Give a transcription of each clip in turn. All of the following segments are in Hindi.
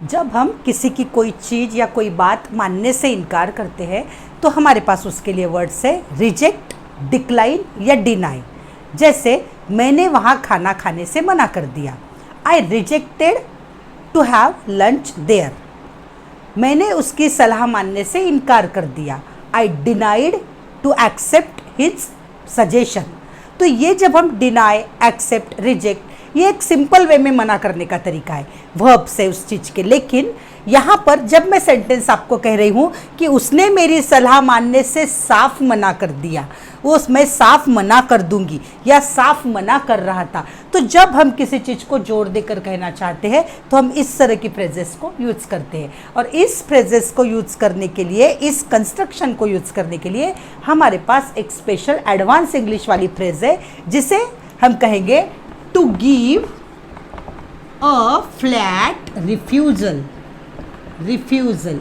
जब हम किसी की कोई चीज़ या कोई बात मानने से इनकार करते हैं तो हमारे पास उसके लिए वर्ड्स है रिजेक्ट, डिक्लाइन या डिनाई। जैसे मैंने वहाँ खाना खाने से मना कर दिया, I rejected to have lunch there. मैंने उसकी सलाह मानने से इनकार कर दिया, I denied to accept his suggestion. तो ये जब हम डिनाई, एक्सेप्ट, रिजेक्ट, ये एक सिंपल वे में मना करने का तरीका है वर्ब से उस चीज़ के। लेकिन यहाँ पर जब मैं सेंटेंस आपको कह रही हूँ कि उसने मेरी सलाह मानने से साफ मना कर दिया, वो मैं साफ मना कर दूंगी या साफ मना कर रहा था, तो जब हम किसी चीज़ को जोर देकर कहना चाहते हैं तो हम इस तरह की फ्रेजेस को यूज़ करते हैं। और इस फ्रेजेस को यूज़ करने के लिए, इस कंस्ट्रक्शन को यूज़ करने के लिए हमारे पास एक स्पेशल एडवांस इंग्लिश वाली फ्रेज है जिसे हम कहेंगे to give a flat refusal. Refusal,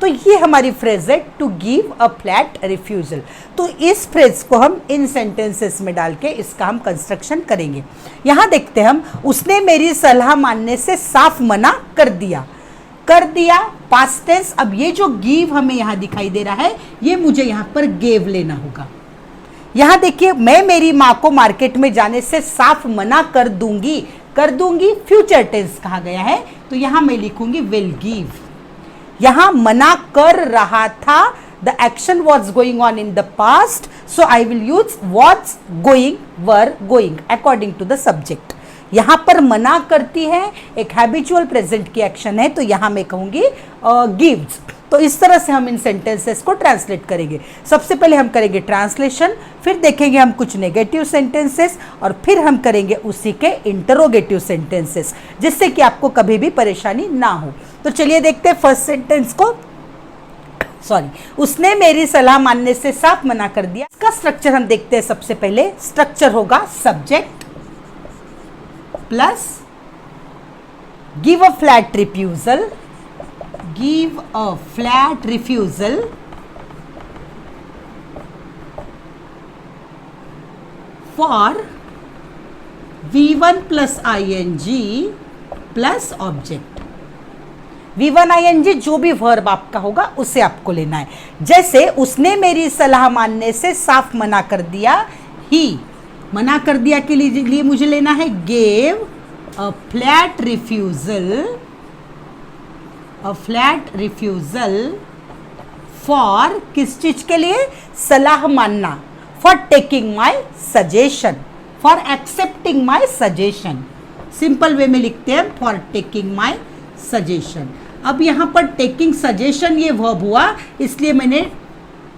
तो ये हमारी फ्रेज है to give a flat refusal. तो इस फ्रेज को हम इन सेंटेंसेस में डाल के इसका हम कंस्ट्रक्शन करेंगे। यहां देखते हैं हम, उसने मेरी सलाह मानने से साफ मना कर दिया। कर दिया पास्ट टेंस। अब ये जो गिव हमें यहां दिखाई दे रहा है, ये मुझे यहां पर गेव लेना होगा। यहां देखिए, मैं मेरी माँ को मार्केट में जाने से साफ मना कर दूंगी। कर दूंगी फ्यूचर टेंस कहा गया है, तो यहां मैं लिखूंगी विल गिव। यहां मना कर रहा था, the action was going on in the past, so I will use was going, were going according to the subject. यहां पर मना करती है, एक हैबिचुअल प्रेजेंट की एक्शन है, तो यहां मैं कहूंगी गिव्स। तो इस तरह से हम इन सेंटेंसेस को ट्रांसलेट करेंगे। सबसे पहले हम करेंगे ट्रांसलेशन, फिर देखेंगे हम कुछ नेगेटिव सेंटेंसेस, और फिर हम करेंगे उसी के इंटरोगेटिव सेंटेंसेस, जिससे कि आपको कभी भी परेशानी ना हो। तो चलिए देखते हैं फर्स्ट सेंटेंस को। उसने मेरी सलाह मानने से साफ मना कर दिया। इसका स्ट्रक्चर हम देखते हैं। सबसे पहले स्ट्रक्चर होगा subject plus give a flat refusal, give a flat refusal for V1 plus ing plus object। V1 ing जो भी वर्ब आपका होगा उसे आपको लेना है। जैसे उसने मेरी सलाह मानने से साफ मना कर दिया, ही मना कर दिया के लिए मुझे लेना है gave a flat refusal, flat refusal for, किस चीज के लिए? सलाह मानना। For taking my suggestion, for accepting my suggestion. Simple way में लिखते हैं फॉर टेकिंग माई सजेशन। अब यहां पर टेकिंग सजेशन ये वर्ब हुआ, इसलिए मैंने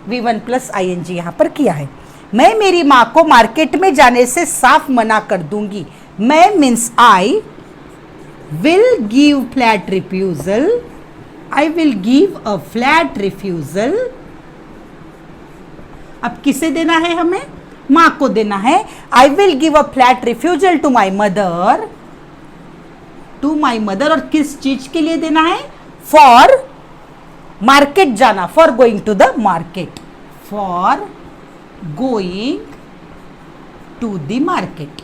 V1 प्लस ing यहां पर किया है। मैं मेरी माँ को मार्केट में जाने से साफ मना कर दूंगी। मैं means I will give flat refusal, I will give a flat refusal। अब किसे देना है? हमें माँ को देना है। I will give a flat refusal to my mother, to my mother। और किस चीज के लिए देना है? For मार्केट जाना, for going to the market, for going to the market।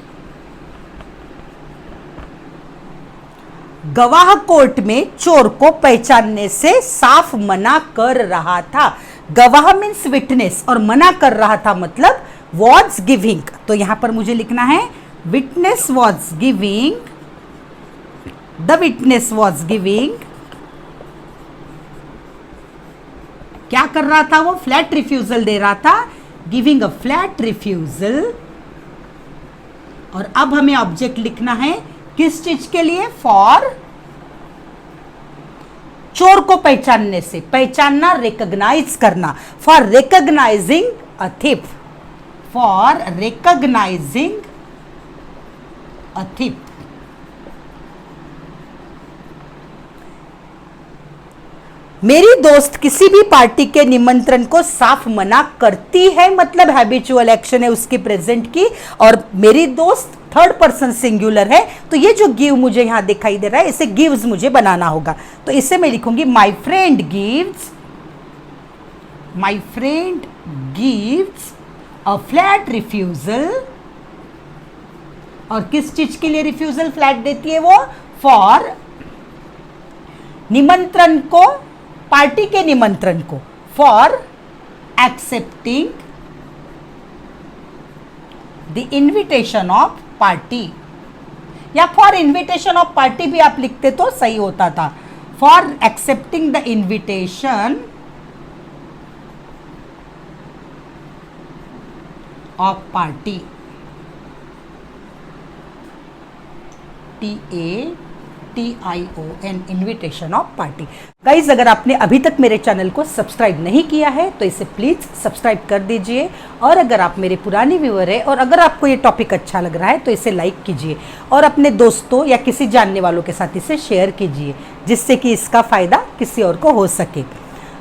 गवाह कोर्ट में चोर को पहचानने से साफ मना कर रहा था। गवाह मीन्स विटनेस, और मना कर रहा था मतलब वॉज गिविंग। तो यहां पर मुझे लिखना है witness was giving, the witness was giving. क्या कर रहा था वो? फ्लैट रिफ्यूजल दे रहा था, गिविंग अ फ्लैट रिफ्यूजल। और अब हमें ऑब्जेक्ट लिखना है किस चीज के लिए? फॉर चोर को पहचानने से, पहचानना, रिकॉग्नाइज करना, for recognising a thief, for recognising a thief. मेरी दोस्त किसी भी पार्टी के निमंत्रण को साफ मना करती है, मतलब हैबिचुअल एक्शन है उसकी प्रेजेंट की, और मेरी दोस्त थर्ड पर्सन सिंगुलर है। तो ये जो गिव मुझे यहां दिखाई दे रहा है, इसे गिव्स मुझे बनाना होगा। तो इसे मैं लिखूंगी my friend gives, my friend gives a flat refusal. और किस चीज के लिए रिफ्यूजल फ्लैट देती है वो? फॉर निमंत्रण को, पार्टी के निमंत्रण को, for accepting the invitation of party, या फॉर इन्विटेशन ऑफ पार्टी भी आप लिखते तो सही होता था। For accepting the invitation of party, TATION, invitation of party. Guys, अगर आपने अभी तक मेरे चैनल को सब्सक्राइब नहीं किया है तो इसे प्लीज सब्सक्राइब कर दीजिए, और अगर आप मेरे पुराने व्यूअर हैं और अगर आपको ये टॉपिक अच्छा लग रहा है तो इसे लाइक कीजिए और अपने दोस्तों या किसी जानने वालों के साथ इसे शेयर कीजिए, जिससे कि इसका फायदा किसी और को हो सके।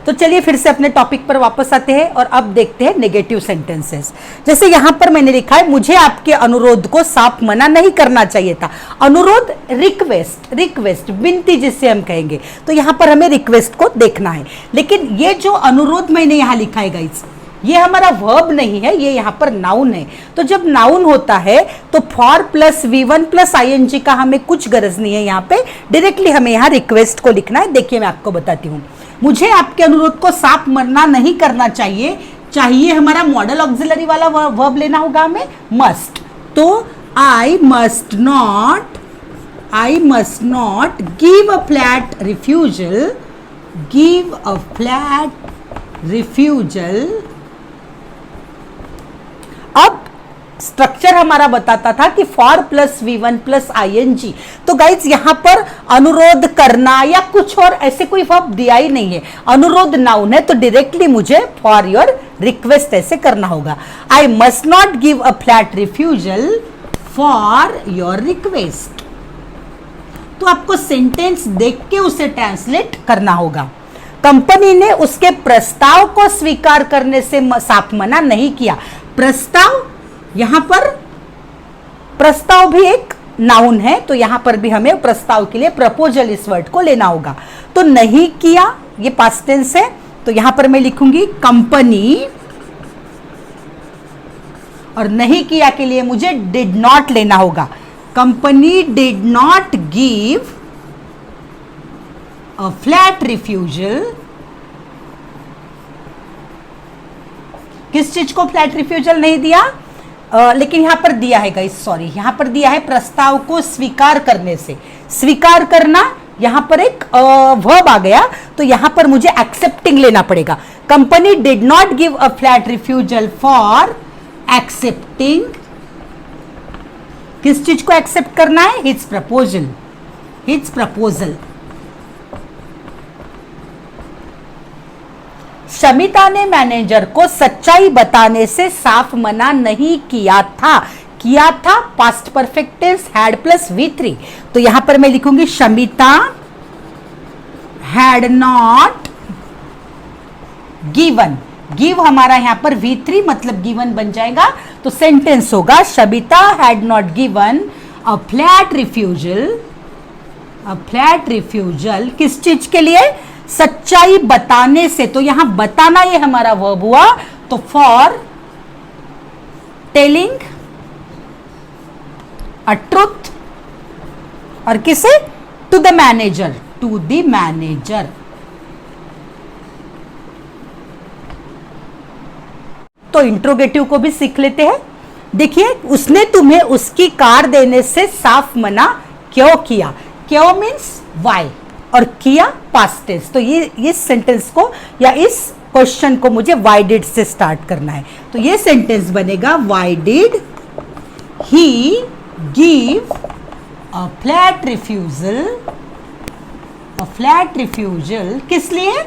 तो चलिए फिर से अपने टॉपिक पर वापस आते हैं और अब देखते हैं नेगेटिव सेंटेंसेस। जैसे यहां पर मैंने लिखा है, मुझे आपके अनुरोध को साफ मना नहीं करना चाहिए था। अनुरोध रिक्वेस्ट, रिक्वेस्ट विनती जिसे हम कहेंगे, तो यहां पर हमें रिक्वेस्ट को देखना है। लेकिन ये जो अनुरोध मैंने यहां लिखा है गाइस, ये हमारा वर्ब नहीं है, ये यहाँ पर नाउन है। तो जब नाउन होता है तो for plus V1 plus ING का हमें कुछ गरज नहीं है, यहाँ पे डायरेक्टली हमें यहाँ रिक्वेस्ट को लिखना है। देखिए मैं आपको बताती हूँ, मुझे आपके अनुरोध को साफ मना नहीं करना चाहिए, चाहिए हमारा मॉडल ऑक्सिलरी वाला वर्ब लेना होगा हमें, मस्ट। तो I must not give a flat refusal, give a flat refusal. अब स्ट्रक्चर हमारा बताता था कि for plus V1 plus ING। तो गाइज यहां पर अनुरोध करना या कुछ और ऐसे कोई वर्ब दिया ही नहीं है, अनुरोध नाउन है, तो डायरेक्टली मुझे फॉर योर रिक्वेस्ट ऐसे करना होगा। I must not give a flat refusal for your request. तो आपको सेंटेंस देख के उसे ट्रांसलेट करना होगा। कंपनी ने उसके प्रस्ताव को स्वीकार करने से साफ मना नहीं किया। प्रस्ताव, यहां पर प्रस्ताव भी एक नाउन है, तो यहां पर भी हमें प्रस्ताव के लिए प्रपोजल इस वर्ड को लेना होगा। तो नहीं किया, ये पास्ट टेंस है, तो यहां पर मैं लिखूंगी कंपनी, और नहीं किया के लिए मुझे डिड नॉट लेना होगा। Company did not give a flat refusal. किस चीज को फ्लैट रिफ्यूजल नहीं दिया? लेकिन यहां पर दिया है गाइस, सॉरी, यहां पर दिया है प्रस्ताव को स्वीकार करने से। स्वीकार करना, यहां पर एक वर्ब आ गया, तो यहां पर मुझे एक्सेप्टिंग लेना पड़ेगा। Company did not give a flat refusal for accepting, किस चीज को एक्सेप्ट करना है? His proposal, his proposal. Shamita ने मैनेजर को सच्चाई बताने से साफ मना नहीं किया था। किया था past perfect tense, had plus V3। तो यहां पर मैं लिखूंगी Shamita had not given. Give हमारा यहां पर V3 मतलब गिवन बन जाएगा, तो सेंटेंस होगा Shamita had not given a flat refusal. A flat refusal किस चीज के लिए? सच्चाई बताने से। तो यहां बताना ये हमारा वर्ब हुआ, तो फॉर टेलिंग अ ट्रुथ, और किसे? To the manager, to the manager. तो इंट्रोगेटिव को भी सीख लेते हैं। देखिए, उसने तुम्हें उसकी कार देने से साफ मना क्यों किया? क्यों मीन्स वाई, और किया पास्ट टेंस। तो ये इस सेंटेंस को या इस क्वेश्चन को मुझे वाई डिड से स्टार्ट करना है। तो ये सेंटेंस बनेगा why did he give a flat refusal. A flat refusal किस लिए?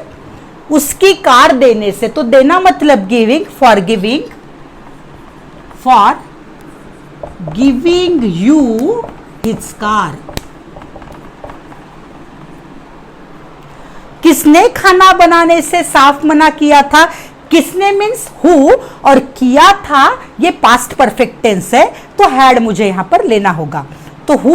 उसकी कार देने से। तो देना मतलब giving, for giving, for giving you his car. किसने खाना बनाने से साफ मना किया था? किसने मीन्स हु, और किया था ये पास्ट परफेक्ट टेंस है, तो हैड मुझे यहां पर लेना होगा। तो हु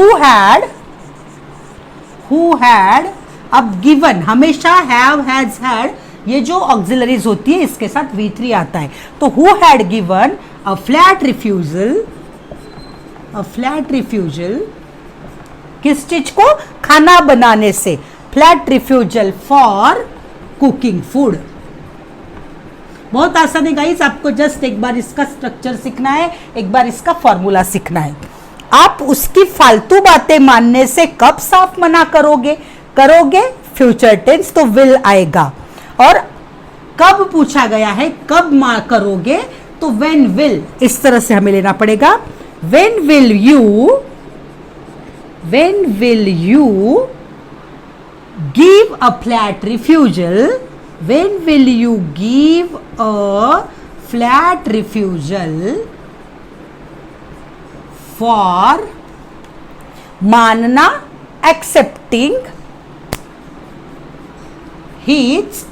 हैड, अब गिवन हमेशा हैव, हैज, हैड, ये जो ऑक्सिलरीज होती है इसके साथ V3 आता है। तो who had given a flat refusal, a flat refusal किस चीज को? खाना बनाने से, flat refusal for cooking food. बहुत आसान है गाइस, आपको जस्ट एक बार इसका स्ट्रक्चर सीखना है, एक बार इसका फॉर्मूला सीखना है। आप उसकी फालतू बातें मानने से कब साफ मना करोगे? फ्यूचर टेंस तो विल आएगा। और कब पूछा गया है, कब करोगे, तो व्हेन विल, इस तरह से हमें लेना पड़ेगा। When will you give a flat refusal, when will you give a flat refusal for मानना, accepting his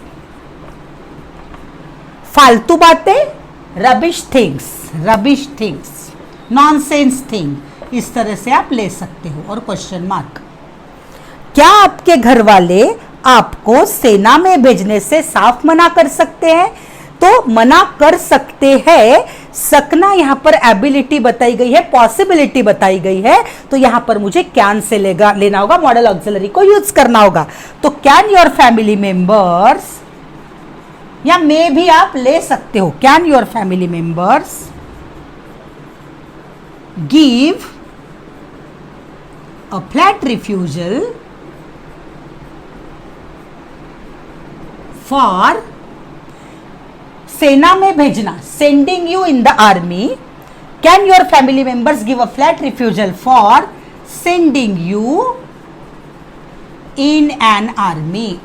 फालतू बातें, rubbish things, nonsense thing, इस तरह से आप ले सकते हो। और क्वेश्चन मार्क, क्या आपके घर वाले आपको सेना में भेजने से साफ मना कर सकते हैं? तो मना कर सकते हैं, सकना यहां पर एबिलिटी बताई गई है, पॉसिबिलिटी बताई गई है, तो यहां पर मुझे कैन से लेना होगा, मॉडल ऑक्सिलरी को यूज करना होगा। तो कैन योर फैमिली मेंबर्स, या मे भी आप ले सकते हो, can your family members give a flat refusal for सेना में भेजना, sending you in the army. Can your family members give a flat refusal for sending you in an army.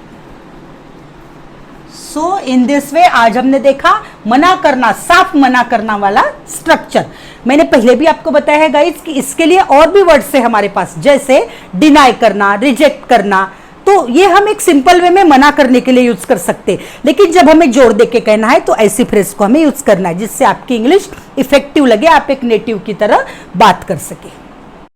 So in this way आज हमने देखा मना करना, साफ मना करना वाला स्ट्रक्चर। मैंने पहले भी आपको बताया है गाइस कि इसके लिए और भी वर्ड्स है हमारे पास, जैसे डिनाई करना, रिजेक्ट करना। तो ये हम एक सिंपल वे में मना करने के लिए यूज कर सकते, लेकिन जब हमें जोर दे के कहना है तो ऐसी फ्रेज को हमें यूज करना है जिससे आपकी इंग्लिश इफेक्टिव लगे, आप एक नेटिव की तरह बात कर सके।